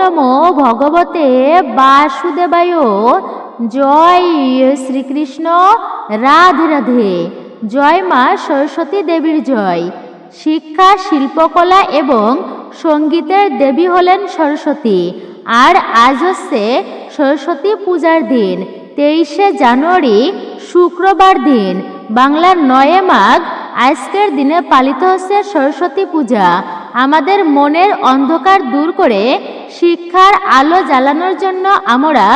নমো ভগবতে বাসুদেবায়। জয় শ্রীকৃষ্ণ। রাধে রাধে। জয় মা সরস্বতী দেবীর জয়। শিক্ষা, শিল্পকলা এবং সঙ্গীতের দেবী হলেন সরস্বতী। আর আজ হচ্ছে সরস্বতী পূজার দিন, 23শে জানুয়ারি শুক্রবার দিন, বাংলার 9 মাঘ। আজকের দিনে পালিত হচ্ছে সরস্বতী পূজা। আমাদের মনের অন্ধকার দূর করে শিক্ষার আলো জ্বালানোর জন্য আমরা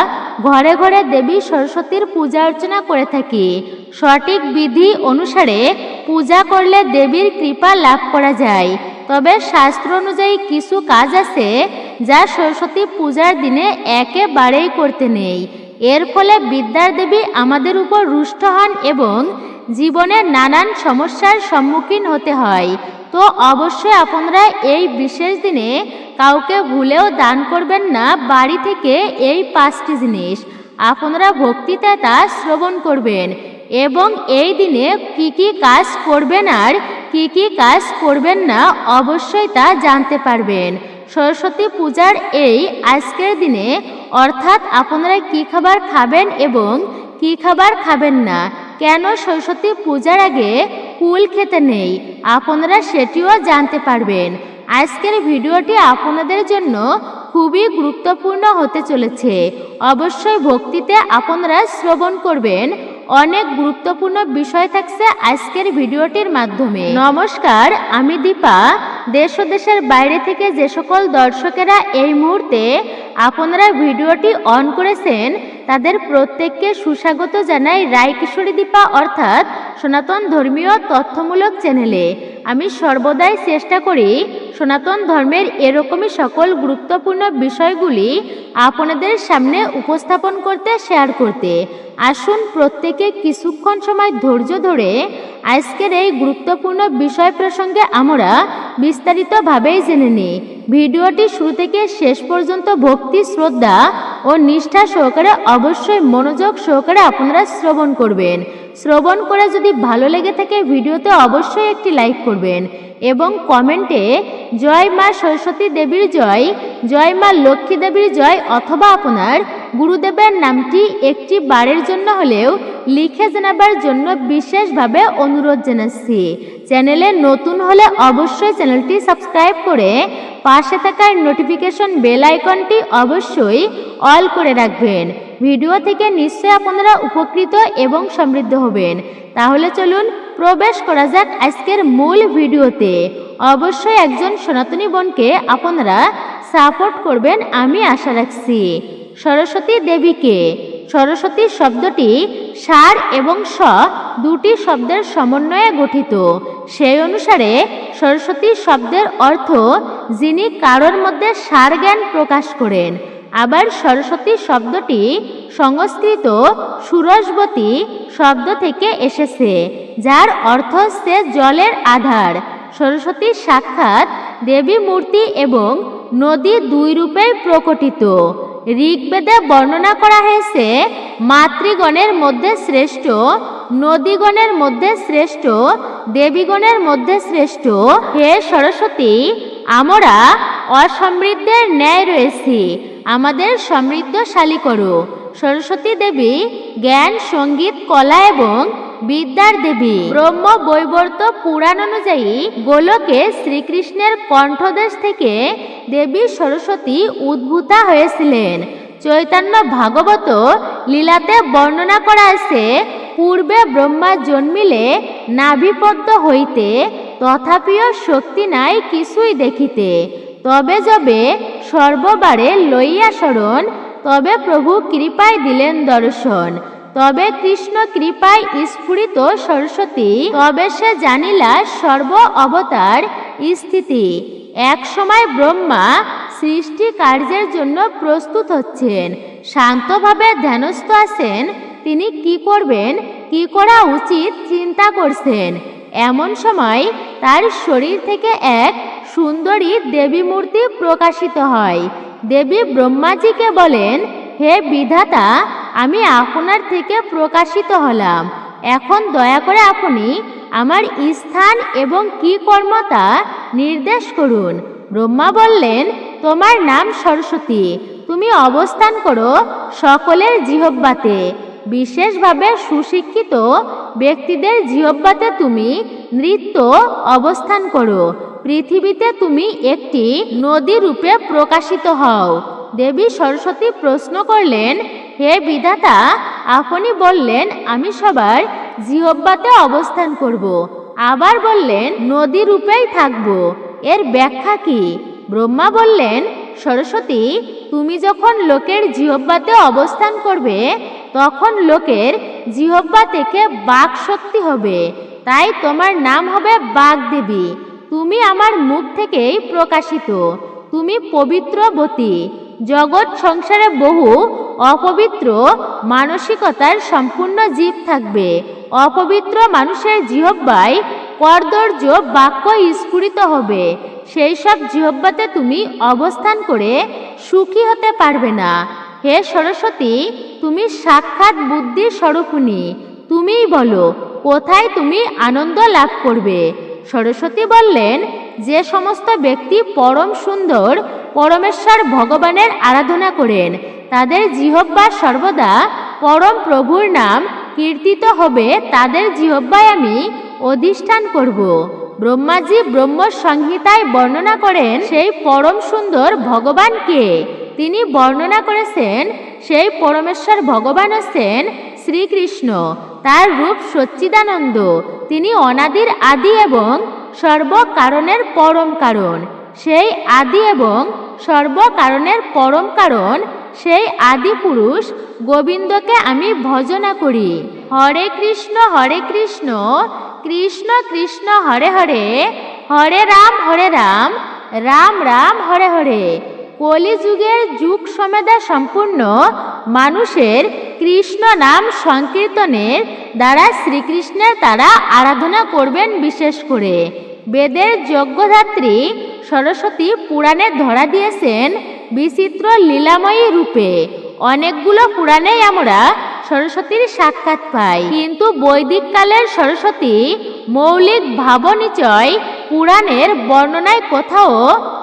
ঘরে ঘরে দেবী সরস্বতীর পূজা অর্চনা করে থাকি। সঠিক বিধি অনুসারে পূজা করলে দেবীর কৃপা লাভ করা যায়। তবে শাস্ত্র অনুযায়ী কিছু কাজ আছে যা সরস্বতী পূজার দিনে একেবারেই করতে নেই। এর ফলে বিদ্যার দেবী আমাদের উপর রুষ্ট হন এবং জীবনে নানান সমস্যার সম্মুখীন হতে হয়। তো অবশ্যই আপনারা এই বিশেষ দিনে কাউকে ভুলেও দান করবেন না। বাড়ি থেকে এই 5টি জিনিস আপনারা ভক্তিতে তা শ্রবণ করবেন এবং এই দিনে কি কি কাজ করবেন আর কি কি কাজ করবেন না অবশ্যই তা জানতে পারবেন। সরস্বতী পূজার এই আজকের দিনে অর্থাৎ আপনারা কি খাবার খাবেন এবং কি খাবার খাবেন না, কেন সরস্বতী পূজার আগে কুল খেতে নেই, আপনারা সেটিও জানতে পারবেন। আজকের ভিডিওটি আপনাদের জন্য খুবই গুরুত্বপূর্ণ হতে চলেছে। অবশ্যই ভক্তিতে আপনারা শ্রবণ করবেন। অনেক গুরুত্বপূর্ণ বিষয় থাকছে আজকের ভিডিওটির মাধ্যমে। নমস্কার, আমি দীপা। দেশ ও দেশের বাইরে থেকে যে সকল দর্শকেরা এই মুহূর্তে আপনারা ভিডিওটি অন করেছেন তাদের প্রত্যেককে সুস্বাগত জানাই রায়কিশোরী দীপা অর্থাৎ সনাতন ধর্মীয় তথ্যমূলক চ্যানেলে। আমি সর্বদাই চেষ্টা করি সনাতন ধর্মের এরকমই সকল গুরুত্বপূর্ণ বিষয়গুলি আপনাদের সামনে উপস্থাপন করতে, শেয়ার করতে। আসুন প্রত্যেকে কিছুক্ষণ সময় ধৈর্য ধরে আজকের এই গুরুত্বপূর্ণ বিষয় প্রসঙ্গে আমরা বিস্তারিতভাবেই জেনে নিই। ভিডিওটি শুরু থেকে শেষ পর্যন্ত ভক্তি, শ্রদ্ধা ও নিষ্ঠা সহকারে অবশ্যই মনোযোগ সহকারে আপনারা শ্রবণ করবেন। শ্রবণ করে যদি ভালো লেগে থাকে ভিডিওতে অবশ্যই একটি লাইক করবেন এবং কমেন্টে জয় মা সরস্বতী দেবীর জয়, জয় মা লক্ষ্মী দেবীর জয় অথবা আপনার গুরুদেবের নামটি একটি বারের জন্য হলেও লিখে জানাবার জন্য বিশেষভাবে অনুরোধ জানাচ্ছি। চ্যানেলে নতুন হলে অবশ্যই চ্যানেলটি সাবস্ক্রাইব করে পাশে থাকা নোটিফিকেশন বেল আইকনটি অবশ্যই অল করে রাখবেন। ভিডিও থেকে নিশ্চয়ই আপনারা উপকৃত এবং সমৃদ্ধ হবেন। তাহলে চলুন প্রবেশ করা যাক আজকের মূল ভিডিওতে। অবশ্যই একজন সনাতনী বোনকে আপনারা সাপোর্ট করবেন আমি আশা রাখছি। সরস্বতী দেবীকে। সরস্বতী শব্দটি সার এবং স দুটি শব্দের সমন্বয়ে গঠিত। সেই অনুসারে সরস্বতী শব্দের অর্থ যিনি কারোর মধ্যে সার জ্ঞান প্রকাশ করেন। আবার সরস্বতী শব্দটি সংস্কৃত সুরসবতী শব্দ থেকে এসেছে, যার অর্থ হচ্ছে জলের আধার। সরস্বতী সাক্ষাৎ দেবী মূর্তি এবং নদী দুই রূপেই প্রকটিত। ঋগ্বেদে বর্ণনা করা হয়েছে মাতৃগণের মধ্যে শ্রেষ্ঠ, নদীগণের মধ্যে শ্রেষ্ঠ, দেবীগণের মধ্যে শ্রেষ্ঠ। হে সরস্বতী, আমরা অসমৃদ্ধের ন্যায় রয়েছি, আমাদের সমৃদ্ধশালী করো। সরস্বতী দেবী জ্ঞান, সঙ্গীত, কলা এবং বিদ্যার দেবী। ব্রহ্ম বৈবর্ত পুরাণ অনুযায়ী গোলকে শ্রীকৃষ্ণের কণ্ঠদেশ থেকে দেবী সরস্বতী উদ্ভূতা হয়েছিলেন। চৈতন্য ভাগবত লীলাতে বর্ণনা করা আছে পূর্বে ব্রহ্মা জন্মিলে নাভিপদ্ম হইতে, তথাপিও শক্তি নাই কিছুই দেখিতে। তবে যবে সর্ববারে লইয়া শরণ, তবে প্রভু কৃপায় দিলেন দর্শন। তবে কৃষ্ণ কৃপায় স্ফুরিত সরস্বতী, তবে সে জানিলা সর্ব অবতার স্থিতি। এক সময় ব্রহ্মা সৃষ্টি কার্যের জন্য প্রস্তুত হচ্ছেন, শান্তভাবে ধ্যানস্থ আছেন। তিনি কি করবেন, কি করা উচিত চিন্তা করছেন। এমন সময় তার শরীর থেকে এক সুন্দরী দেবী মূর্তি প্রকাশিত হয়। দেবী ব্রহ্মাজিকে বলেন, হে বিধাতা, আমি আপনার থেকে প্রকাশিত হলাম। এখন দয়া করে আপনি আমার স্থান এবং কি কর্ম তা নির্দেশ করুন। ব্রহ্মা বললেন, তোমার নাম সরস্বতী, তুমি অবস্থান করো সকলের জিহ্বাতে। বিশেষভাবে সুশিক্ষিত ব্যক্তিদের জিহ্বাতে তুমি নৃত্য অবস্থান করো। পৃথিবীতে তুমি একটি নদী রূপে প্রকাশিত হও। দেবী সরস্বতী প্রশ্ন করলেন, হে বিধাতা, আপনি বললেন আমি সবার জিহ্বাতে অবস্থান করব, আবার বললেন নদী রূপেই থাকব, এর ব্যাখ্যা কি? ব্রহ্মা বললেন, সরস্বতী, তুমি যখন লোকের জিহ্বাতে অবস্থান করবে তখন লোকের জিহ্বা থেকে বাক শক্তি হবে, তাই তোমার নাম হবে বাগদেবী। তুমি আমার মুখ থেকেই প্রকাশিত। তুমি পবিত্রবতী। জগৎ সংসারে বহু অপবিত্র মানসিকতার সম্পূর্ণ জীব থাকবে। অপবিত্র মানুষের জিহ্বায় কর্দর্য বাক্য স্ফুরিত হবে। সেই সব জিহ্বাতে তুমি অবস্থান করে সুখী হতে পারবে না। হে সরস্বতী, তুমি সাক্ষাৎ বুদ্ধি স্বরূপিণী। তুমিই বলো, কোথায় তুমি আনন্দ লাভ করবে? সরস্বতী বললেন, যে সমস্ত ব্যক্তি পরম সুন্দর পরমেশ্বর ভগবানের আরাধনা করেন তাদের জিহ্বা সর্বদা পরম প্রভুর নাম কীর্তিত হবে, তাদের জিহ্বায় আমি অধিষ্ঠান করব। ব্রহ্মাজি ব্রহ্ম সংহিতায় বর্ণনা করেন সেই পরম সুন্দর ভগবান কে। তিনি বর্ণনা করেছেন সেই পরমেশ্বর ভগবান হচ্ছেন শ্রীকৃষ্ণ। তার রূপ সচ্চিদানন্দ। তিনি অনাদির আদি এবং সর্বকারণের পরম কারণ। সেই আদি এবং সর্বকারণের পরম কারণ, সেই আদি পুরুষ গোবিন্দকে আমি ভজনা করি। হরে কৃষ্ণ কৃষ্ণ কৃষ্ণ হরে হরে, হরে রাম রাম রাম হরে হরে। কলিযুগের যুগ সমেদা সম্পূর্ণ মানুষের কৃষ্ণ নাম সংকীর্তনের দ্বারা শ্রীকৃষ্ণের তারা আরাধনা করবেন। বিশেষ করে বেদের যজ্ঞধাত্রী সরস্বতী পুরাণে ধরা দিয়েছেন বিচিত্র লীলাময়ী রূপে। অনেকগুলো পুরাণেই আমরা সরস্বতীর সাক্ষাৎ পাই, কিন্তু বৈদিক কালের সরস্বতী মৌলিক ভাবনিচয় পুরাণের বর্ণনায় কোথাও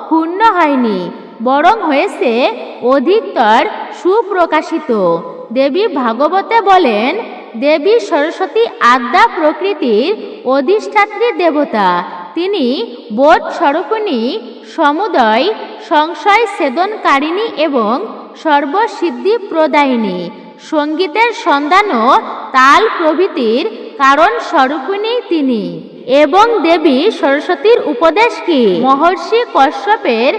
ক্ষুণ্ণ হয়নি, বরং হয়েছে অধিকতর সুপ্রকাশিত। দেবী ভাগবতে বলেন, দেবী সরস্বতী আদ্যা প্রকৃতির অধিষ্ঠাত্রী দেবতা। তিনি বোধ স্বরূপিণী, সমুদয় সংশয় ছেদনকারিণী এবং সর্বসিদ্ধি প্রদায়িনী। সঙ্গীতের সন্ধান ও তাল প্রভৃতির কারণ স্বরূপিণী তিনি। এবং দেবী সরস্বতীর উপদেশ কি? মহর্ষি কশ্যপের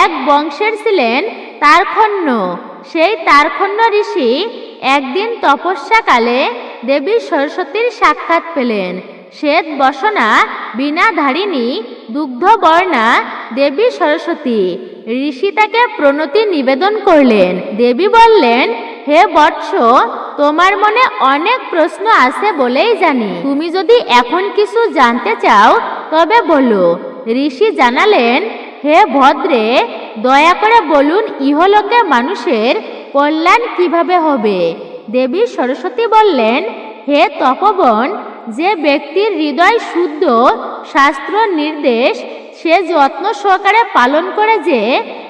এক বংশের ছিলেন তারক্ষণ্য। সেই তারক্ষণ্য ঋষি একদিন তপস্যাকালে দেবী সরস্বতীর সাক্ষাৎ পেলেন। শ্বেত বসনা বীণাধারিণী দুগ্ধবর্ণা দেবী সরস্বতী। ঋষি তাকে প্রণতি নিবেদন করলেন। দেবী বললেন, হে বৎস, তোমার মনে অনেক প্রশ্ন আছে বলেই জানি। তুমি যদি এখন কিছু জানতে চাও তবে বলো। ঋষি জানালেন, হে ভদ্রে, দয়া করে বলুন ইহলোকে মানুষের কল্যাণ কিভাবে হবে? দেবী সরস্বতী বললেন, হে তপবন, যে ব্যক্তির হৃদয় শুদ্ধ শাস্ত্র নির্দেশ সে যত্ন সহকারে পালন করে যে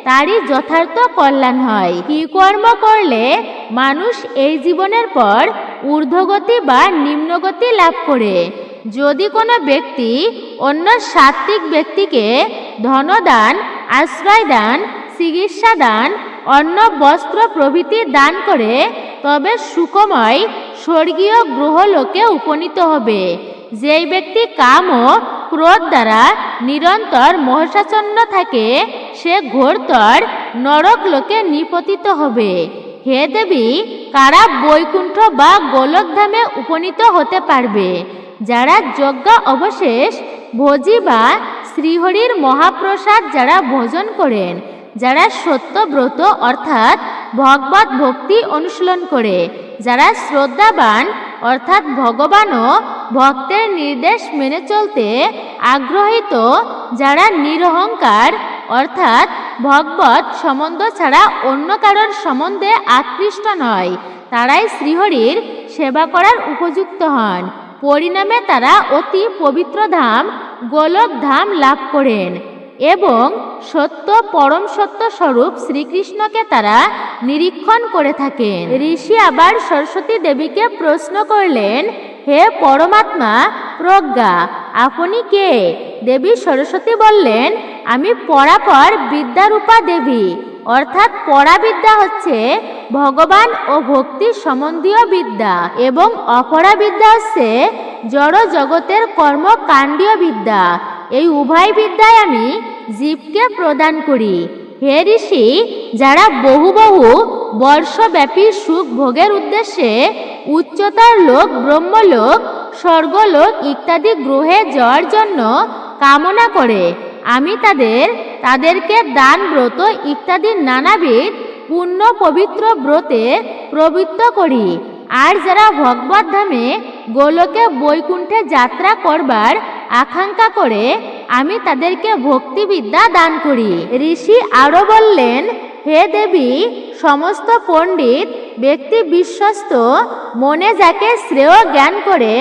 তারই যথার্থ কল্যাণ হয়। কি কর্ম করলে মানুষ এই জীবনের পর ঊর্ধ্বগতি বা নিম্নগতি লাভ করে? যদি কোনো ব্যক্তি অন্য সাত্ত্বিক ব্যক্তিকে ধনদান, আশ্রয় দান, চিকিৎসা দান, অন্ন বস্ত্র প্রভৃতি দান করে তবে সুখময় স্বর্গীয় গ্রহলোকে উপনীত হবে। যেই ব্যক্তি কাম ও ক্রোধ দ্বারা নিরন্তর মোহাচ্ছন্ন থাকে সে ঘোরতর নরক লোকে নিপতিত হবে। হে দেবী, কারা বৈকুণ্ঠ বা গোলকধামে উপনীত হতে পারবে? যারা যজ্ঞা অবশেষ ভোজি বা শ্রীহরির মহাপ্রসাদ যারা ভোজন করেন, যারা সত্যব্রত অর্থাৎ ভগবত ভক্তি অনুশীলন করে, যারা শ্রদ্ধাবান অর্থাৎ ভগবান ও ভক্তের নির্দেশ মেনে চলতে আগ্রহীত, যারা নিরহংকার অর্থাৎ ভগবত সম্বন্ধ ছাড়া অন্য কারোর সম্বন্ধে আকৃষ্ট নয়, তারাই শ্রীহরির সেবা করার উপযুক্ত হন। পরিণামে তারা অতি পবিত্র ধাম গোলক ধাম লাভ করেন। এবং সত্য পরম সত্য স্বরূপ শ্রীকৃষ্ণকে তারা নিরীক্ষণ করে থাকেন। ঋষি আবার সরস্বতী দেবীকে প্রশ্ন করলেন, হে পরমাত্মা প্রজ্ঞা, আপনি কে? দেবী সরস্বতী বললেন, আমি পরাপর বিদ্যারূপা দেবী, অর্থাৎ পরাবিদ্যা হচ্ছে ভগবান ও ভক্তি সম্বন্ধীয় বিদ্যা এবং অপরা বিদ্যা হচ্ছে জড় জগতের কর্মকাণ্ডীয় বিদ্যা। এই উভয় বিদ্যায় আমি জীবকে প্রদান করি। হে ঋষি, যারা বহু বহু বর্ষব্যাপী সুখ ভোগের উদ্দেশ্যে উচ্চতর লোক, ব্রহ্মলোক, স্বর্গলোক ইত্যাদি গ্রহে যাওয়ার জন্য কামনা করে, আমি তাদেরকে দান, ব্রত ইত্যাদি নানাবিধ পূর্ণ পবিত্র ব্রতে প্রবৃত্ত করি। আর যারা ভগবত ধামে গোলকে বৈকুণ্ঠে যাত্রা করবার আকাঙ্ক্ষা করে, আমি তাদেরকে ভক্তিবিদ্যা দান করি। ঋষি আরো বললেন, হে দেবী, সমস্ত পণ্ডিত ব্যক্তি বিশ্বস্ত মনে যাকে শ্রেয় জ্ঞান করে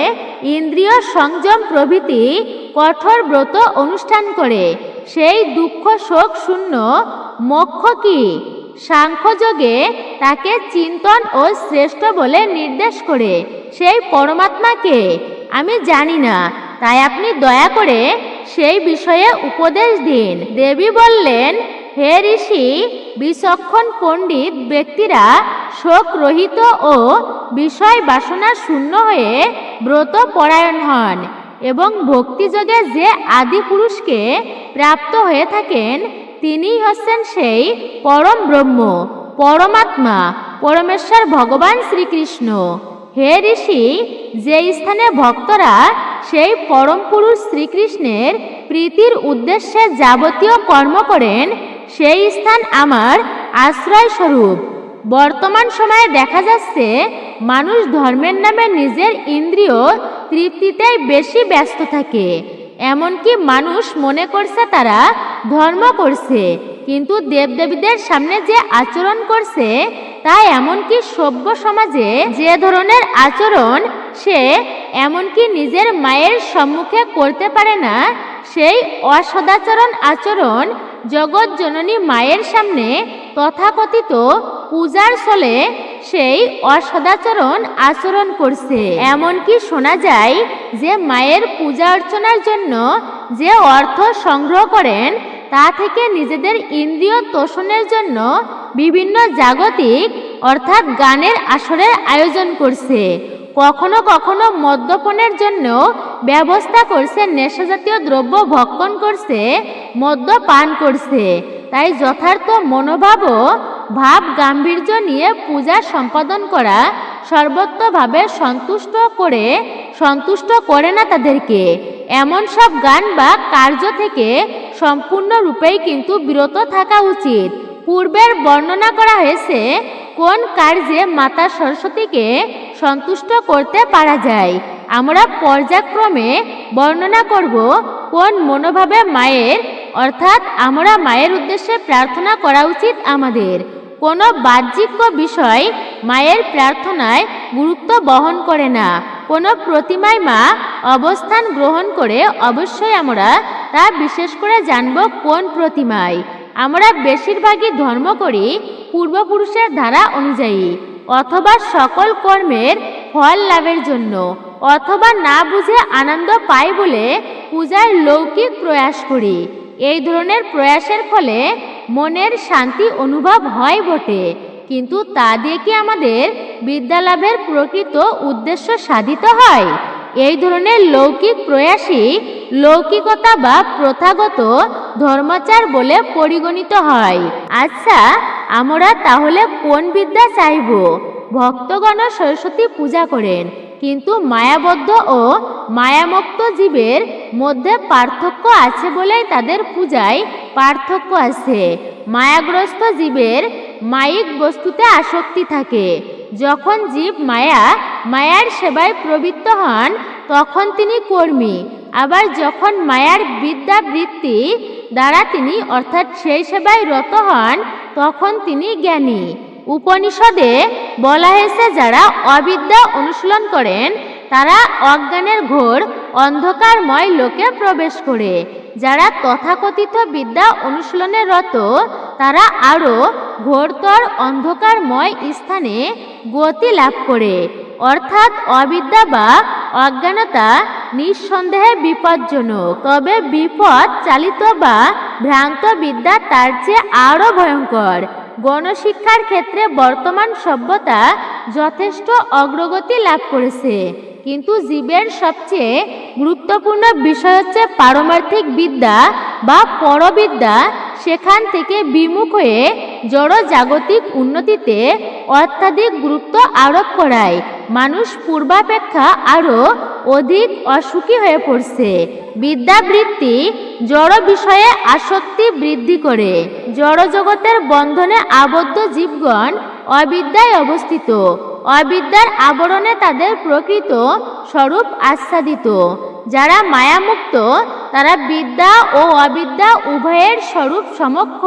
ইন্দ্রিয় সংযম প্রভৃতি কঠোর ব্রত অনুষ্ঠান করে, সেই দুঃখ শোক শূন্য মোক্ষ কি? সাংখ্যযোগে তাকে চিন্তন ও শ্রেষ্ঠ বলে নির্দেশ করে। সেই পরমাত্মাকে আমি জানি না, তাই আপনি দয়া করে সেই বিষয়ে উপদেশ দিন। দেবী বললেন, হে ঋষি, বিচক্ষণ পণ্ডিত ব্যক্তিরা শোক রহিত ও বিষয় বাসনা শূন্য হয়ে ব্রত পরায়ণ হন এবং ভক্তিযোগে যে আদি পুরুষকে প্রাপ্ত হয়ে থাকেন, তিনিই হচ্ছেন সেই পরম ব্রহ্ম, পরমাত্মা, পরমেশ্বর ভগবান শ্রীকৃষ্ণ। হে ঋষি, যে স্থানে ভক্তরা সেই পরম পুরুষ শ্রীকৃষ্ণের প্রীতির উদ্দেশ্যে যাবতীয় কর্ম করেন, সেই স্থান আমার আশ্রয় স্বরূপ। বর্তমান সময়ে দেখা যাচ্ছে মানুষ ধর্মের নামে নিজের ইন্দ্রিয় তৃপ্তিতেই বেশি ব্যস্ত থাকে। এমনকি মানুষ মনে করছে তারা ধর্ম করছে, কিন্তু দেবদেবীদের সামনে যে আচরণ করছে তা এমনকি সভ্য সমাজে যে ধরনের আচরণ সে এমনকি নিজের মায়ের সম্মুখে করতে পারে না, সেই অসদাচরণ আচরণ জগৎ জননী মায়ের সামনে তথাকথিত পূজার ছলে সেই অসদাচরণ আচরণ করছে। এমনকি শোনা যায় যে মায়ের পূজা অর্চনার জন্য যে অর্থ সংগ্রহ করেন তা থেকে নিজেদের ইন্দ্রিয় তোষণের জন্য বিভিন্ন জাগতিক অর্থাৎ গানের আসরের আয়োজন করছে। কখনো কখনো মদ্যপানের জন্য ব্যবস্থা করছে, নেশাজাতীয় দ্রব্য ভক্ষণ করছে, মদ্যপান করছে। তাই যথার্থ মনোভাব ও ভাব গাম্ভীর্য নিয়ে পূজা সম্পাদন করা সর্বত্রভাবে সন্তুষ্ট করে না তাদেরকে। এমন সব গান বা কার্য থেকে সম্পূর্ণরূপেই কিন্তু বিরত থাকা উচিত। পূর্বের বর্ণনা করা হয়েছে কোন কার্যে মাতা সরস্বতীকে সন্তুষ্ট করতে পারা যায়। আমরা পর্যায়ক্রমে বর্ণনা করব কোন মনোভাবে মায়ের অর্থাৎ আমরা মায়ের উদ্দেশ্যে প্রার্থনা করা উচিত আমাদের। কোনো বাহ্যিক বিষয় মায়ের প্রার্থনায় গুরুত্ব বহন করে না। কোনো প্রতিমায় মা অবস্থান গ্রহণ করে অবশ্যই আমরা তা বিশেষ করে জানব কোন প্রতিমায়। আমরা বেশিরভাগই ধর্ম করি পূর্বপুরুষের ধারা অনুযায়ী, অথবা সকল কর্মের ফল লাভের জন্য, অথবা না বুঝে আনন্দ পাই বলে পূজার লৌকিক প্রয়াস করি। এই ধরনের প্রয়াসের ফলে মনের শান্তি অনুভব হয় বটে, কিন্তু তা দিয়ে কি আমাদের বিদ্যালাভের প্রকৃত উদ্দেশ্য সাধিত হয়? এই ধরনের লৌকিক প্রয়াসই লৌকিকতা বা প্রথাগত ধর্মাচার বলে পরিগণিত হয়। আচ্ছা, আমরা তাহলে কোন বিদ্যা চাইব? ভক্তগণ সরস্বতী পূজা করেন, কিন্তু মায়াবদ্ধ ও মায়ামুক্ত জীবের মধ্যে পার্থক্য আছে বলেই তাদের পূজায় পার্থক্য আছে। মায়াগ্রস্ত জীবের মায়িক বস্তুতে আসক্তি থাকে। যখন জীব মায়ার সেবায় প্রবৃত্ত হন তখন তিনি কর্মী, আবার যখন মায়ার বিদ্যাবৃত্তি দ্বারা তিনি অর্থাৎ সেই সেবায় রত হন তখন তিনি জ্ঞানী। উপনিষদে বলা হয়েছে যারা অবিদ্যা অনুশীলন করেন তারা অজ্ঞানের ঘোর অন্ধকারময় লোকে প্রবেশ করে। যারা তথাকথিত বিদ্যা অনুশীলনে রত তারা আরও ঘোরতর অন্ধকারময় স্থানে গতি লাভ করে, অর্থাৎ অবিদ্যা বা অজ্ঞানতা নিঃসন্দেহে বিপজ্জনক। তবে বিপদ চালিত বা ভ্রান্ত বিদ্যা তার চেয়ে আরও ভয়ঙ্কর। গণশিক্ষার ক্ষেত্রে বর্তমান সভ্যতা যথেষ্ট অগ্রগতি লাভ করেছে, কিন্তু জীবের সবচেয়ে গুরুত্বপূর্ণ বিষয় হচ্ছে পারমার্থিক বিদ্যা বা পরবিদ্যা। সেখান থেকে বিমুখ হয়ে জড় জাগতিক উন্নতিতে অত্যাধিক গুরুত্ব আরোপ করায় মানুষ পূর্বাপেক্ষা আরও অধিক অসুখী হয়ে পড়ছে। বিদ্যাবৃত্তি জড় বিষয়ে আসক্তি বৃদ্ধি করে। জড়জগতের বন্ধনে আবদ্ধ জীবগণ অবিদ্যায় অবস্থিত। অবিদ্যার আবরণে তাদের প্রকৃত স্বরূপ আচ্ছাদিত। যারা মায়ামুক্ত তারা বিদ্যা ও অবিদ্যা উভয়ের স্বরূপ সমক্ষ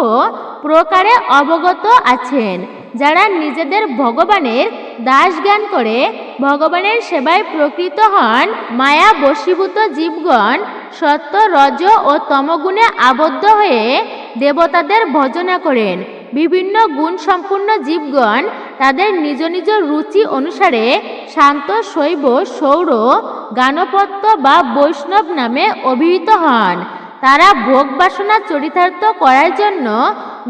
প্রকারে অবগত আছেন। যারা নিজেদের ভগবানের দাস জ্ঞান করে ভগবানের সেবায় প্রকৃত হন, মায়া বশীভূত জীবগণ সত্য, রজ ও তমগুণে আবদ্ধ হয়ে দেবতাদের ভজনা করেন। বিভিন্ন গুণ সম্পূর্ণ জীবগণ তাদের নিজ নিজ রুচি অনুসারে শান্ত, শৈব, সৌর, গানপত্য বা বৈষ্ণব নামে অভিহিত হন। তারা ভোগ বাসনা চরিতার্থ করার জন্য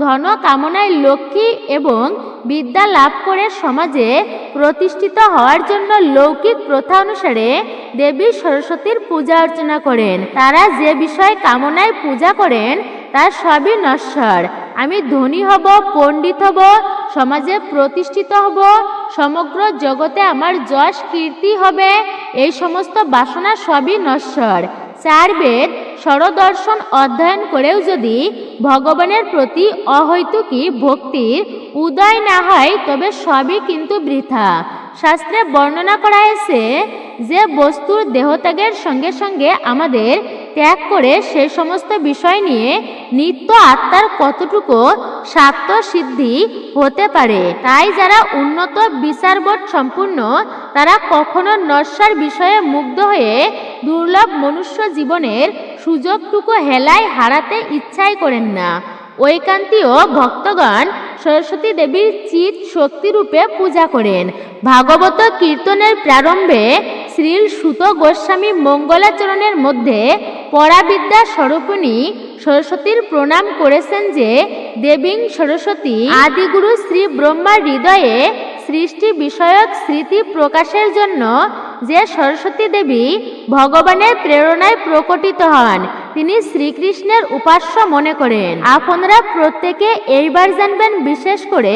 ধন কামনায় লক্ষ্মী এবং বিদ্যা লাভ করে সমাজে প্রতিষ্ঠিত হওয়ার জন্য লৌকিক প্রথা অনুসারে দেবী সরস্বতীর পূজা অর্চনা করেন। তারা যে বিষয় কামনায় পূজা করেন তা সবই নশ্বর। আমি ধনী হব, পণ্ডিত হব, সমাজে প্রতিষ্ঠিত হব, সমগ্র জগতে আমার যশ কীর্তি হবে, এই সমস্ত বাসনা সবই নশ্বর। চার বেদ ষড়দর্শন অধ্যয়ন করেও যদি ভগবানের প্রতি অহৈতুকী ভক্তির উদয় না হয় তবে সবই কিন্তু বৃথা। শাস্ত্রে বর্ণনা করা হয়েছে যে বস্তুর দেহত্যাগের সঙ্গে সঙ্গে আমাদের ত্যাগ করে সে সমস্ত বিষয় নিয়ে নিত্য আত্মার কতটুকু স্বার্থ সিদ্ধি হতে পারে। তাই যারা উন্নত বিচারবোধ সম্পূর্ণ তারা কখনো নশ্বর বিষয়ে মুগ্ধ হয়ে দুর্লভ মনুষ্য জীবনের সুযোগটুকু হেলায় হারাতে ইচ্ছাই করেন না। ঐকান্তীয় ভক্তগণ সরস্বতী দেবীর চিৎ শক্তিরূপে পূজা করেন। ভাগবত কীর্তনের প্রারম্ভে শ্রীল সুত গোস্বামী মঙ্গলাচরণের মধ্যে পরাবিদ্যা স্বরূপিণী সরস্বতীর প্রণাম করেছেন যে দেবীং সরস্বতী আদিগুরু শ্রী ব্রহ্মার হৃদয়ে সৃষ্টি বিষয়ক স্মৃতি প্রকাশের জন্য যে সরস্বতী দেবী ভগবানের প্রেরণায় প্রকটিত হন তিনি শ্রীকৃষ্ণের উপাস্য মনে করেন। আপনারা প্রত্যেকে এইবার জানবেন, বিশেষ করে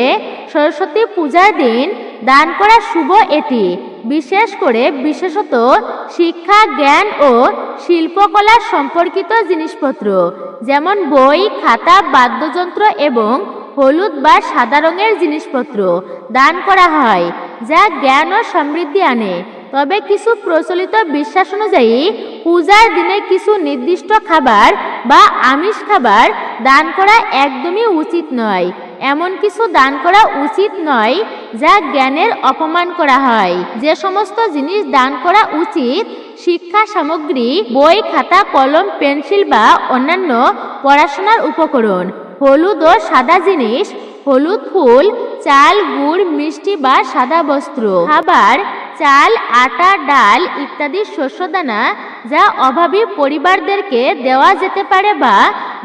সরস্বতী পূজার দিন দান করা শুভ এটি। বিশেষ করে বিশেষত শিক্ষা, জ্ঞান ও শিল্পকলা সম্পর্কিত জিনিসপত্র যেমন বই, খাতা, বাদ্যযন্ত্র এবং হলুদ বা সাদা রঙের জিনিসপত্র দান করা হয়, যা জ্ঞান ও সমৃদ্ধি আনে। তবে কিছু প্রচলিত বিশ্বাস অনুযায়ী পূজার দিনে কিছু নির্দিষ্ট খাবার বা আমিষ খাবার দান করা একদমই উচিত নয়। এমন কিছু দান করা উচিত নয় যা জ্ঞানের অপমান করা হয়। যে সমস্ত জিনিস দান করা উচিত শিক্ষা সামগ্রী, বই, খাতা, কলম, পেন্সিল বা অন্যান্য পড়াশোনার উপকরণ। হলুদ ও সাদা জিনিস, হলুদ ফুল, চাল, গুড়, মিষ্টি বা সাদা বস্ত্র। খাবার চাল, আটা, ডাল ইত্যাদি শস্যদানা যা অভাবী পরিবারদেরকে দেওয়া যেতে পারে বা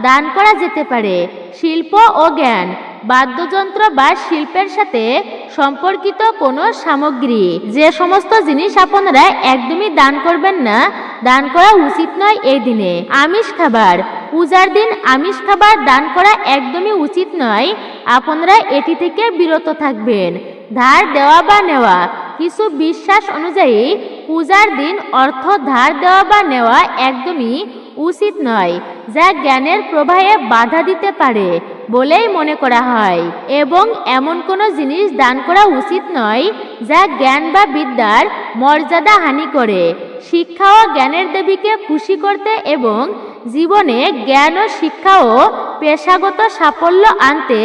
দান করা যেতে পারে। শিল্প ও জ্ঞান, বাদ্যযন্ত্র বা শিল্পের সাথে সম্পর্কিত কোনো সামগ্রী। যে সমস্ত জিনিস আপনারা একদমই দান করবেন না, দান করা উচিত নয় এই দিনে। আমিষ খাবার, পূজার দিন আমিষ খাবার দান করা একদমই উচিত নয়, আপনারা এটি থেকে বিরত থাকবেন। ধার দেওয়া বা নেওয়া, কিছু বিশ্বাস অনুযায়ী পূজার দিন অর্থ ধার দেওয়া বা নেওয়া একদমই উচিত নয়, যা জ্ঞানের প্রবাহে বাধা দিতে পারে বলেই মনে করা হয়। এবং এমন কোনো জিনিস দান করা উচিত নয় যা জ্ঞান বা বিদ্যার মর্যাদা হানি করে। শিক্ষা ও জ্ঞানের দেবীকে খুশি করতে এবং জীবনে জ্ঞান ও শিক্ষা ও পেশাগত সাফল্য আনতে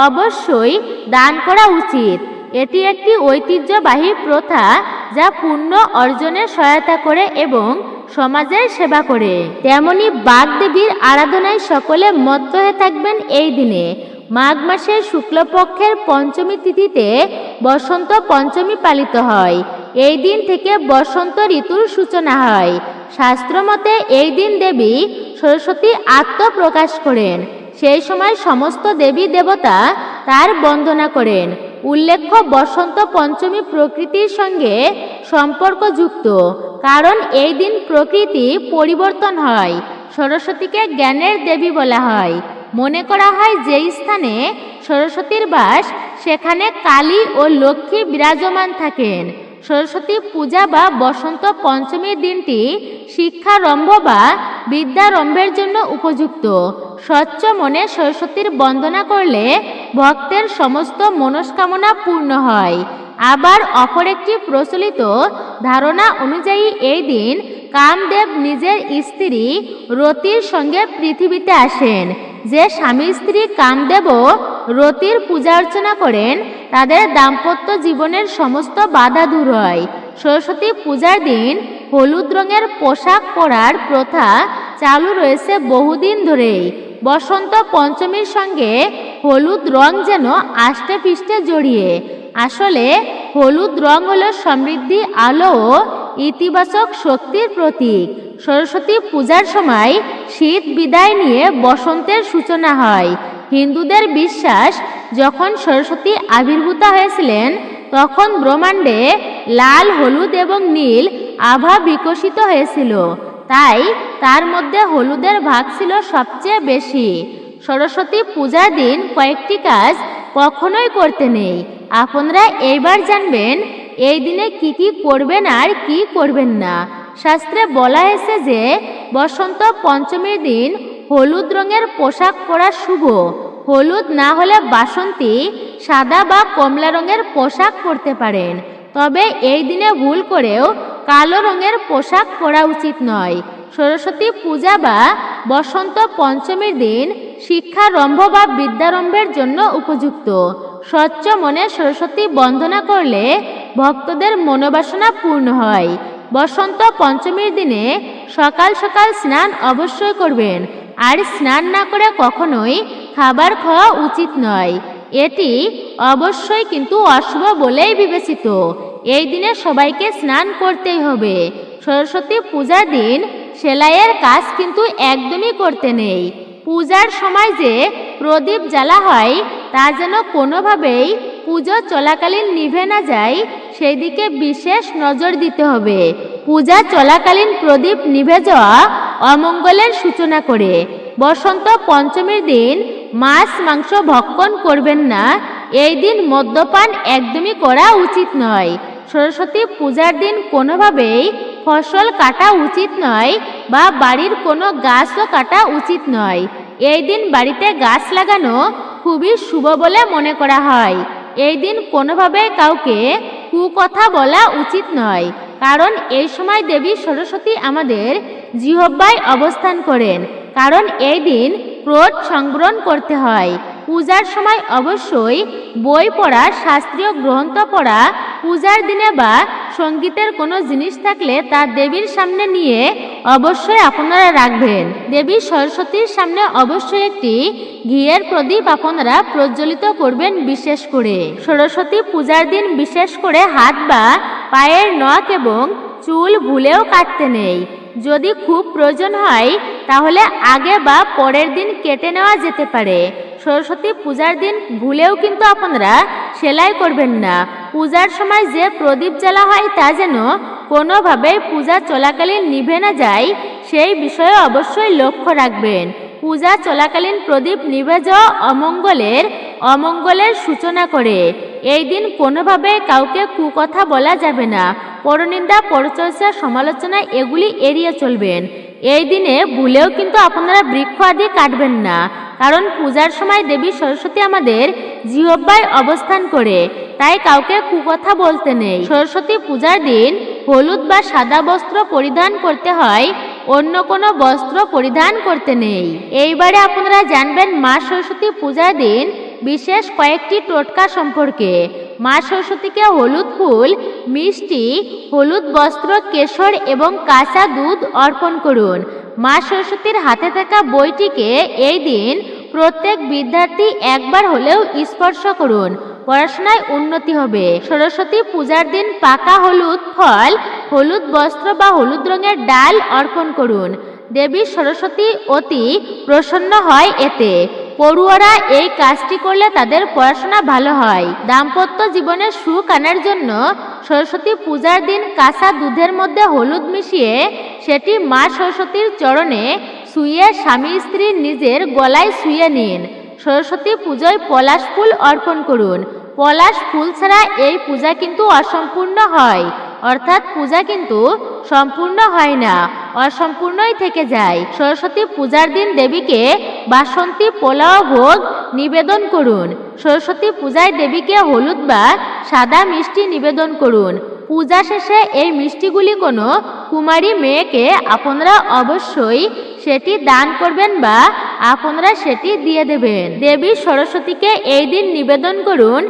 অবশ্যই দান করা উচিত। এটি একটি ঐতিহ্যবাহী প্রথা যা পুণ্য অর্জনে সহায়তা করে এবং সমাজের সেবা করে। তেমনি বাগদেবীর আরাধনায় সকলে মত্ত হয়ে থাকবেন এই দিনে। মাঘ মাসের শুক্লপক্ষের পঞ্চমী তিথিতে বসন্ত পঞ্চমী পালিত হয়। এই দিন থেকে বসন্ত ঋতুর সূচনা হয়। শাস্ত্রমতে এই দিন দেবী সরস্বতী আত্মপ্রকাশ করেন। সেই সময় সমস্ত দেবী দেবতা তার বন্দনা করেন। উল্লেখ্য, বসন্ত পঞ্চমী প্রকৃতির সঙ্গে সম্পর্কযুক্ত, কারণ এই দিন প্রকৃতি পরিবর্তন হয়। সরস্বতীকে জ্ঞানের দেবী বলা হয়। মনে করা হয় যেই স্থানে সরস্বতীর বাস সেখানে কালী ও লক্ষ্মী বিরাজমান থাকেন। সরস্বতী পূজা বা বসন্ত পঞ্চমীর দিনটি শিক্ষারম্ভ বা বিদ্যারম্ভের জন্য উপযুক্ত। স্বচ্ছ মনে সরস্বতীর বন্দনা করলে ভক্তের সমস্ত মনস্কামনা পূর্ণ হয়। আবার অপর একটি প্রচলিত ধারণা অনুযায়ী এই দিন কামদেব নিজের স্ত্রী রতির সঙ্গে পৃথিবীতে আসেন। যে স্বামী স্ত্রী কামদেবও রতির পূজা অর্চনা করেন তাদের দাম্পত্য জীবনের সমস্ত বাধা দূর হয়। সরস্বতী পূজার দিন হলুদ রঙের পোশাক পরার প্রথা চালু রয়েছে বহুদিন ধরেই। বসন্ত পঞ্চমীর সঙ্গে হলুদ রং যেন আষ্টে পৃষ্ঠে জড়িয়ে। আসলে হলুদ রং হলো সমৃদ্ধি, আলো ও ইতিবাচক শক্তির প্রতীক। সরস্বতী পূজার সময় শীত বিদায় নিয়ে বসন্তের সূচনা হয়। হিন্দুদের বিশ্বাস, যখন সরস্বতী আবির্ভূত হয়েছিলেন তখন ব্রহ্মাণ্ডে লাল, হলুদ এবং নীল আভা বিকশিত হয়েছিল। তাই তার মধ্যে হলুদের ভাগ ছিল সবচেয়ে বেশি। সরস্বতী পূজার দিন কয়েকটি কাজ কখনোই করতে নেই। আপনারা এইবার জানবেন এই দিনে কি কি করবেন আর কি করবেন না। শাস্ত্রে বলা হয়েছে যে বসন্ত পঞ্চমীর দিন হলুদ রঙের পোশাক পরা শুভ। হলুদ না হলে বাসন্তী সাদা বা কমলা রঙের পোশাক পরতে পারেন। তবে এই দিনে ভুল করেও কালো রঙের পোশাক পরা উচিত নয়। সরস্বতী পূজা বা বসন্ত পঞ্চমীর দিন শিক্ষারম্ভ বা বিদ্যারম্ভের জন্য উপযুক্ত। স্বচ্ছ মনে সরস্বতী বন্দনা করলে ভক্তদের মনোবাসনা পূর্ণ হয়। বসন্ত পঞ্চমীর দিনে সকাল সকাল স্নান অবশ্যই করবেন, আর স্নান না করে কখনোই খাবার খাওয়া উচিত নয়। এটি অবশ্যই কিন্তু অশুভ বলেই বিবেচিত। এই দিনে সবাইকে স্নান করতেই হবে। সরস্বতী পূজার দিন সেলাইয়ের কাজ কিন্তু একদমই করতে নেই। পূজার সময় যে প্রদীপ জ্বালা হয় তা যেন কোনোভাবেই পুজো চলাকালীন নিভে না যায়, সেই দিকে বিশেষ নজর দিতে হবে। পূজা চলাকালীন প্রদীপ নিভে যাওয়া অমঙ্গলের সূচনা করে। বসন্ত পঞ্চমীর দিন মাছ মাংস ভক্ষণ করবেন না। এই দিন মদ্যপান একদমই করা উচিত নয়। সরস্বতী পূজার দিন কোনোভাবেই ফসল কাটা উচিত নয় বা বাড়ির কোনো গাছও কাটা উচিত নয়। এই দিন বাড়িতে গাছ লাগানো খুবই শুভ বলে মনে করা হয়। এই দিন কোনোভাবে কাউকে কুকথা বলা উচিত নয়, কারণ এই সময় দেবী সরস্বতী আমাদের জিহ্বায় অবস্থান করেন। কারণ এই দিন ক্রোধ সংবরণ করতে হয়। পূজার সময় অবশ্যই বই পড়া, শাস্ত্রীয় গ্রন্থ পড়া, পূজার দিনে বা সঙ্গীতের কোনো জিনিস থাকলে তা দেবীর সামনে নিয়ে অবশ্যই আপনারা রাখবেন। দেবী সরস্বতীর সামনে অবশ্যই একটি ঘিয়ের প্রদীপ আপনারা প্রজ্বলিত করবেন। বিশেষ করে সরস্বতী পূজার দিন বিশেষ করে হাত বা পায়ের নখ এবং চুল ভুলেও কাটতে নেই। যদি খুব প্রয়োজন হয় তাহলে আগে বা পরের দিন কেটে নেওয়া যেতে পারে। সরস্বতী পূজার দিন ভুলেও কিন্তু আপনারা সেলাই করবেন না। পূজার সময় যে প্রদীপ জ্বালা হয় তা যেন কোনোভাবেই পূজা চলাকালীন নিভে না যায়, সেই বিষয়ে অবশ্যই লক্ষ্য রাখবেন। পূজা চলাকালীন প্রদীপ নিভে যাওয়া অমঙ্গলের সূচনা করে। এই দিন কোনোভাবে কাউকে কুকথা বলা যাবে না। পরনিন্দা, পরচর্চা, সমালোচনা এগুলি এড়িয়ে চলবেন। এই দিনে ভুলেও কিন্তু আপনারা বৃক্ষ আদি কাটবেন না, কারণ পূজার সময় দেবী সরস্বতী আমাদের জিহ্বায় অবস্থান করে, তাই কাউকে কুকথা বলতে নেই। সরস্বতী পূজার দিন হলুদ বা সাদা বস্ত্র পরিধান করতে হয়, অন্য কোনো বস্ত্র পরিধান করতে নেই। এইবারে আপনারা জানবেন মা সরস্বতী পূজার দিন বিশেষ কয়েকটি টোটকা সম্পর্কে। মা সরস্বতীকে হলুদ ফুল, মিষ্টি, হলুদ বস্ত্র, কেশর এবং কাঁচা দুধ অর্পণ করুন। মা সরস্বতীর হাতে থাকা বইটিকে এই দিন প্রত্যেক বিদ্যার্থী একবার হলেও স্পর্শ করুন। পড়াশোনায় উন্নতি হবে। সরস্বতী পূজার দিন পাকা হলুদ ফল, হলুদ বস্ত্র বা হলুদ রঙের ডাল অর্পণ করুন। দেবী সরস্বতী অতি প্রসন্ন হয় এতে। পড়ুয়ারা এই কাজটি করলে তাদের পড়াশোনা ভালো হয়। দাম্পত্য জীবনে সুখ আনার জন্য সরস্বতী পূজার দিন কাঁচা দুধের মধ্যে হলুদ মিশিয়ে সেটি মা সরস্বতীর চরণে শুইয়ে স্বামী স্ত্রী নিজের গলায় শুইয়ে নিন। সরস্বতী পুজোয় পলাশ ফুল অর্পণ করুন। পলাশ ফুল ছাড়া এই পূজা কিন্তু অসম্পূর্ণ হয়, অর্থাৎ পূজা কিন্তু সম্পূর্ণ হয় না, অসম্পূর্ণই থেকে যায়। সরস্বতী পূজার দিন দেবীকে বাসন্তী পোলাও ভোগ নিবেদন করুন। সরস্বতী পূজায় দেবীকে হলুদ বা সাদা মিষ্টি নিবেদন করুন। পূজা শেষে এই মিষ্টিগুলি কোনো কুমারী মেয়েকে আপনারা অবশ্যই সেটি দান করবেন বা আপনারা সেটি দিয়ে দেবেন। দেবী সরস্বতীকে এই দিন নিবেদন করুন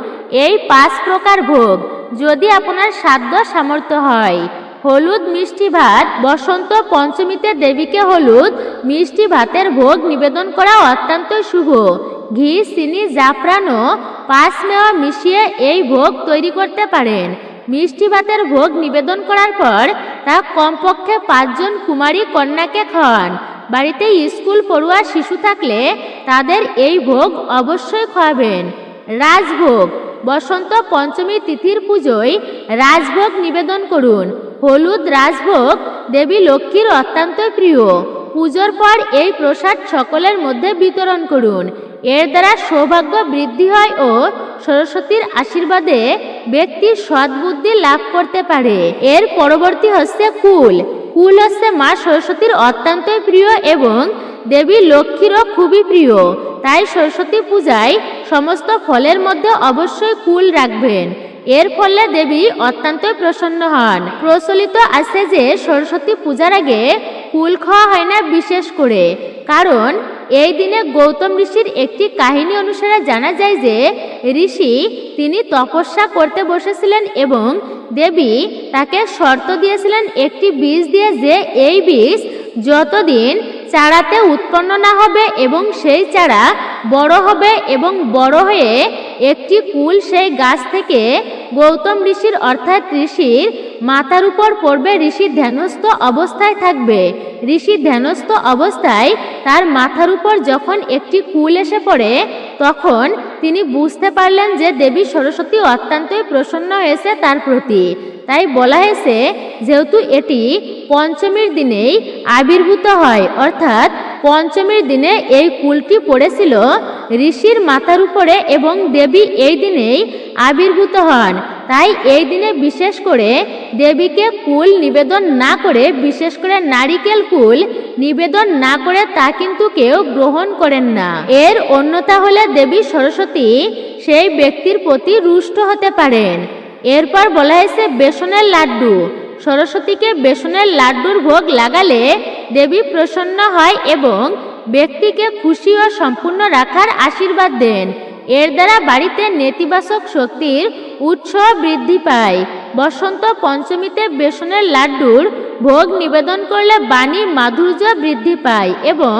এই 5 প্রকার ভোগ, যদি আপনার সাধ্য সামর্থ্য হয়। হলুদ মিষ্টি ভাত। বসন্ত পঞ্চমীতে দেবীকে হলুদ মিষ্টি ভাতের ভোগ নিবেদন করা অত্যন্ত শুভ। ঘি, চিনি, জাফরান ও পাঁচমেওয়া মিশিয়ে এই ভোগ তৈরি করতে পারেন। মিষ্টি ভাতের ভোগ নিবেদন করার পর তা কমপক্ষে 5 জন কুমারী কন্যাকে খাওয়ান। বাড়িতে স্কুল পড়ুয়া শিশু থাকলে তাদের এই ভোগ অবশ্যই খাওয়াবেন। রাজভোগ। বসন্ত পঞ্চমী তিথির পুজোয় রাজভোগ নিবেদন করুন। হলুদ রাজভোগ দেবী লক্ষ্মীর অত্যন্ত প্রিয়। পুজোর পর এই প্রসাদ সকলের মধ্যে বিতরণ করুন। এর দ্বারা সৌভাগ্য বৃদ্ধি হয় ও সরস্বতীর আশীর্বাদে ব্যক্তি সদ্বুদ্ধি লাভ করতে পারে। এর পরবর্তী হচ্ছে কুল। কুল হচ্ছে মা সরস্বতীর অত্যন্ত প্রিয় এবং দেবী লক্ষ্মীরও খুবই প্রিয়। তাই সরস্বতী পূজায় সমস্ত ফলের মধ্যে অবশ্যই কুল রাখবেন। এর ফলে দেবী অত্যন্ত প্রসন্ন হন। প্রচলিত আছে যে সরস্বতী পূজার আগে কুল খাওয়া হয় না, বিশেষ করে কারণ এই দিনে গৌতম ঋষির একটি কাহিনী অনুসারে জানা যায় যে ঋষি তিনি তপস্যা করতে বসেছিলেন এবং দেবী তাকে শর্ত দিয়েছিলেন একটি বীজ দিয়ে, যে এই বীজ যতদিন চারাতে উৎপন্ন না হবে এবং সেই চারা বড় হবে এবং বড় হয়ে একটি কুল সেই গাছ থেকে গৌতম ঋষির অর্থাৎ ঋষির মাথার উপর পড়বে, ঋষি ধ্যানস্থ অবস্থায় থাকবে। ঋষি ধ্যানস্থ অবস্থায় তার মাথার উপর যখন একটি কুল এসে পড়ে তখন তিনি বুঝতে পারলেন যে দেবী সরস্বতী অত্যন্তই প্রসন্ন হয়েছে তার প্রতি। তাই বলা হয়েছে যেহেতু এটি পঞ্চমীর দিনেই আবির্ভূত হয়, অর্থাৎ পঞ্চমীর দিনে এই কুলটি পড়েছিল ঋষির মাথার উপরে এবং দেবী এই দিনেই আবির্ভূত হন। তাই এই দিনে বিশেষ করে দেবীকে কুল নিবেদন না করে, বিশেষ করে নারিকেল কুল নিবেদন না করে তা কিন্তু কেউ গ্রহণ করেন না। এর অন্যথা হলে দেবী সরস্বতী সেই ব্যক্তির প্রতি রুষ্ট হতে পারেন। এরপর বলা হয়েছে বেসনের লাড্ডু। সরস্বতীকে বেসনের লাড্ডুর ভোগ লাগালে দেবী প্রসন্ন হয় এবং ব্যক্তিকে খুশি ও সম্পূর্ণ রাখার আশীর্বাদ দেন। এর দ্বারা বাড়িতে নেতিবাচক শক্তির উৎস বৃদ্ধি পায়। বসন্ত পঞ্চমীতে বেসনের লাড্ডুর ভোগ নিবেদন করলে বাণী মাধুর্য বৃদ্ধি পায় এবং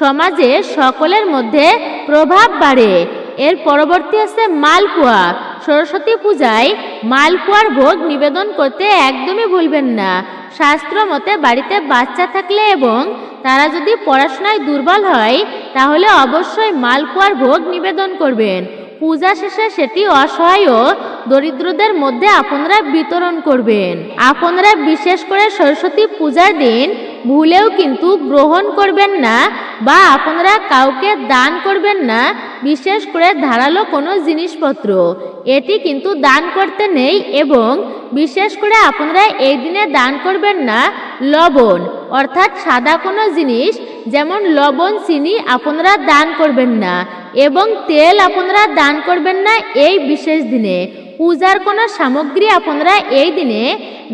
সমাজে সকলের মধ্যে প্রভাব বাড়ে। এর পরবর্তী আছে মালপোয়া। সরস্বতী পূজায় মালপোয়ার ভোগ নিবেদন করতে একদমই ভুলবেন না। শাস্ত্র মতে বাড়িতে বাচ্চা থাকলে এবং তারা যদি পড়াশোনায় দুর্বল হয় তাহলে অবশ্যই মালপোয়ার ভোগ নিবেদন করবেন। পূজা শেষে সেটি অসহায় ও দরিদ্রদের মধ্যে আপনারা বিতরণ করবেন। আপনারা বিশেষ করে সরস্বতী পূজার দিন ভুলেও কিন্তু গ্রহণ করবেন না বা আপনারা কাউকে দান করবেন না, বিশেষ করে ধারালো কোনো জিনিসপত্র। এটি কিন্তু দান করতে নেই এবং বিশেষ করে আপনারা এই দিনে দান করবেন না লবণ, অর্থাৎ সাদা কোনো জিনিস যেমন লবণ, চিনি আপনারা দান করবেন না এবং তেল আপনারা দান করবেন না এই বিশেষ দিনে। পূজার কোনো সামগ্রী আপনারা এই দিনে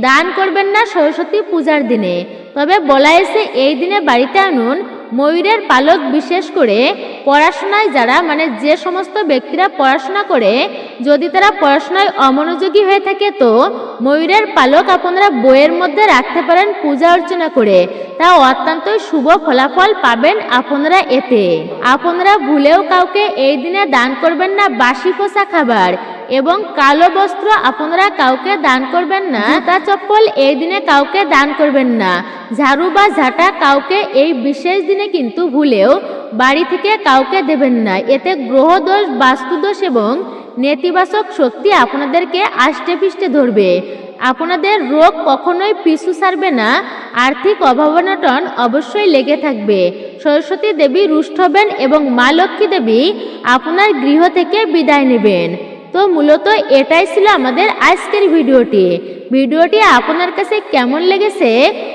দান করবেন না সরস্বতী পূজার দিনে। তবে বলা হয়েছে এই দিনে বাড়িতে আনুন ময়ূরের পালক বিশেষ করে পড়াশোনায় যারা যে সমস্ত ব্যক্তিরা পড়াশোনা করে যদি তারা পড়াশোনায় অমনোযোগী হয়ে থাকে তো ময়ূরের পালক আপনারা বইয়ের মধ্যে রাখতে পারেন পূজা অর্চনা করে, তা অত্যন্ত শুভ ফলাফল পাবেন আপনারা এতে। আপনারা ভুলেও কাউকে এই দিনে দান করবেন না বাসি পচা খাবার এবং কালো বস্ত্র আপনারা কাউকে দান করবেন না, জুতা চপ্পল এই দিনে কাউকে দান করবেন না, ঝাড়ু বা ঝাঁটা কাউকে এই বিশেষ দিনে কিন্তু ভুলেও বাড়ি থেকে কাউকে দেবেন না। এতে গ্রহদোষ, বাস্তুদোষ এবং নেতিবাচক শক্তি আপনাদেরকে আষ্টে পিষ্টে ধরবে। আপনাদের রোগ কখনোই পিছু ছাড়বে না, আর্থিক অভাবনটন অবশ্যই লেগে থাকবে। সরস্বতী দেবী রুষ্ট হবেন এবং মা লক্ষ্মী দেবী আপনার গৃহ থেকে বিদায় নেবেন। তো মূলত এটাই ছিল আমাদের আজকের ভিডিওটি আপনার কাছে কেমন লেগেছে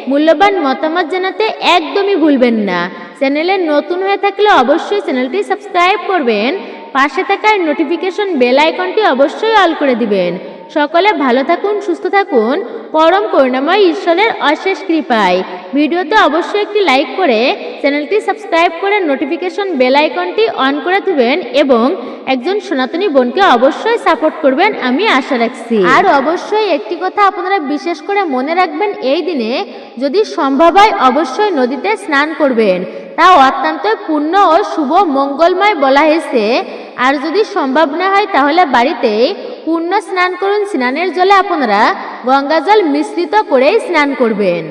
মূল্যবান মতামত জানাতে একদমই ভুলবেন না। চ্যানেলে নতুন হয়ে থাকলে অবশ্যই চ্যানেলটি সাবস্ক্রাইব করবেন, পাশে থাকা নোটিফিকেশন বেল আইকনটি অবশ্যই অল করে দিবেন। সকলে ভালো থাকুন, সুস্থ থাকুন, পরম করুণাময় ঈশ্বরের অশেষ কৃপায়। ভিডিওতে অবশ্যই একটি লাইক করে চ্যানেলটি সাবস্ক্রাইব করে নোটিফিকেশন বেল আইকনটি অন করে দিবেন এবং একজন সনাতনী বোনকে অবশ্যই সাপোর্ট করবেন আমি আশা রাখছি। আর অবশ্যই একটি কথা আপনারা বিশেষ করে মনে রাখবেন, এই দিনে যদি সম্ভব হয় অবশ্যই নদীতে স্নান করবেন, তা অত্যন্ত পূর্ণ ও শুভ মঙ্গলময় বলা হয়েছে। আর যদি সম্ভব না হয় তাহলে বাড়িতে পূর্ণ স্নান করুন। স্নানের জলে আপনারা গঙ্গা জল মিশ্রিত করেই স্নান করবেন।